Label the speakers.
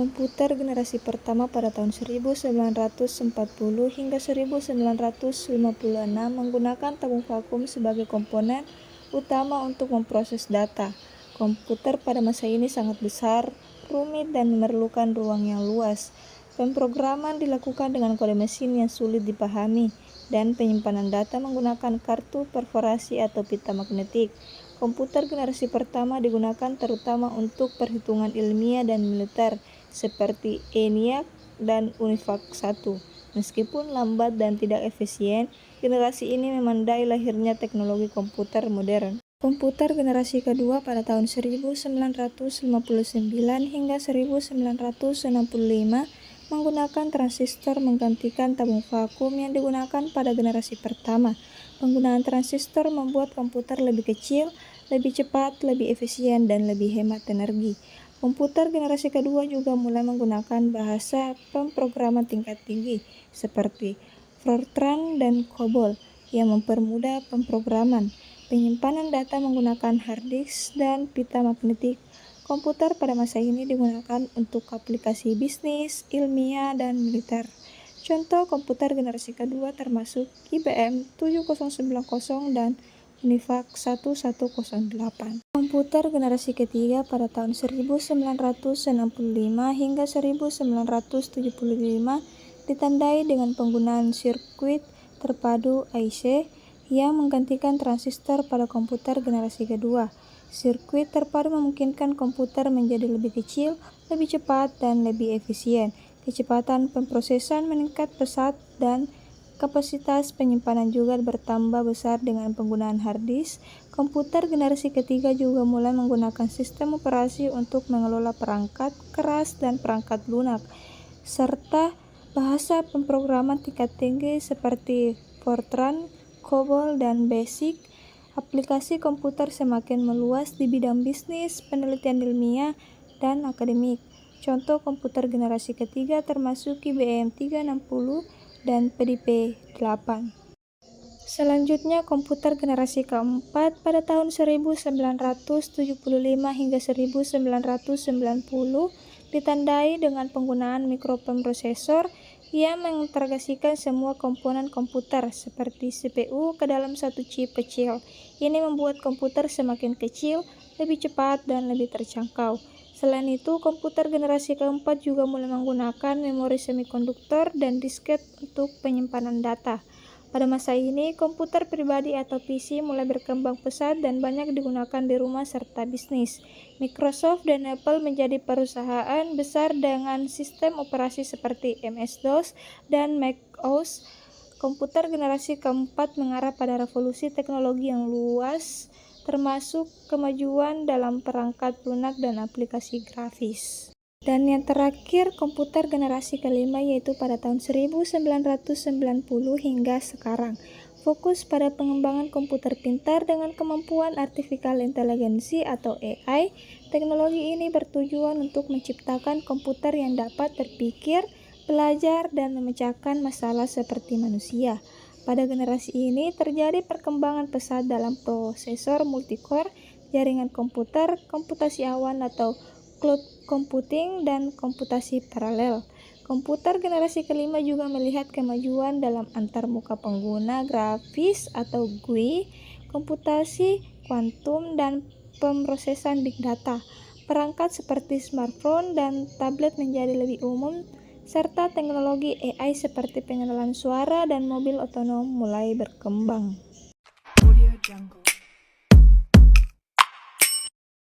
Speaker 1: Komputer generasi pertama pada tahun 1940 hingga 1956 menggunakan tabung vakum sebagai komponen utama untuk memproses data. Komputer pada masa ini sangat besar, rumit, dan memerlukan ruang yang luas. Pemrograman dilakukan dengan kode mesin yang sulit dipahami, dan penyimpanan data menggunakan kartu perforasi atau pita magnetik. Komputer generasi pertama digunakan terutama untuk perhitungan ilmiah dan militer, seperti ENIAC dan UNIVAC 1. Meskipun lambat dan tidak efisien, generasi ini menandai lahirnya teknologi komputer modern. Komputer generasi kedua pada tahun 1959 hingga 1965 menggunakan transistor menggantikan tabung vakum yang digunakan pada generasi pertama. Penggunaan transistor membuat komputer lebih kecil, lebih cepat, lebih efisien, dan lebih hemat energi. Komputer generasi kedua juga mulai menggunakan bahasa pemrograman tingkat tinggi seperti Fortran dan COBOL yang mempermudah pemrograman. Penyimpanan data menggunakan hard disk dan pita magnetik. Komputer pada masa ini digunakan untuk aplikasi bisnis, ilmiah, dan militer. Contoh komputer generasi kedua termasuk IBM 7090 dan UNIVAC 1108. Komputer generasi ketiga pada tahun 1965 hingga 1975 ditandai dengan penggunaan sirkuit terpadu IC yang menggantikan transistor pada komputer generasi kedua. Sirkuit terpadu memungkinkan komputer menjadi lebih kecil, lebih cepat, dan lebih efisien. Kecepatan pemrosesan meningkat pesat dan kapasitas penyimpanan juga bertambah besar dengan penggunaan hard disk. Komputer generasi ketiga juga mulai menggunakan sistem operasi untuk mengelola perangkat keras dan perangkat lunak, serta bahasa pemrograman tingkat tinggi seperti Fortran, COBOL, dan BASIC. Aplikasi komputer semakin meluas di bidang bisnis, penelitian ilmiah, dan akademik. Contoh komputer generasi ketiga termasuk IBM 360 dan PDP 8. Selanjutnya, komputer generasi keempat pada tahun 1975 hingga 1990 ditandai dengan penggunaan mikroprosesor yang mengintegrasikan semua komponen komputer seperti CPU ke dalam satu chip kecil. Ini membuat komputer semakin kecil, lebih cepat, dan lebih terjangkau. Selain itu, komputer generasi keempat juga mulai menggunakan memori semikonduktor dan disket untuk penyimpanan data. Pada masa ini, komputer pribadi atau PC mulai berkembang pesat dan banyak digunakan di rumah serta bisnis. Microsoft dan Apple menjadi perusahaan besar dengan sistem operasi seperti MS-DOS dan Mac-OS. Komputer generasi keempat mengarah pada revolusi teknologi yang luas, termasuk kemajuan dalam perangkat lunak dan aplikasi grafis. Dan yang terakhir, komputer generasi kelima yaitu pada tahun 1990 hingga sekarang. Fokus pada pengembangan komputer pintar dengan kemampuan artificial intelligence atau AI. Teknologi ini bertujuan untuk menciptakan komputer yang dapat berpikir, belajar, dan memecahkan masalah seperti manusia. Pada generasi ini terjadi perkembangan pesat dalam prosesor multicore, jaringan komputer, komputasi awan atau cloud computing, dan komputasi paralel. Komputer generasi kelima juga melihat kemajuan dalam antarmuka pengguna grafis atau GUI, komputasi kuantum, dan pemrosesan big data. Perangkat seperti smartphone dan tablet menjadi lebih umum, serta teknologi AI seperti pengenalan suara dan mobil otonom mulai berkembang. Audio Jungle.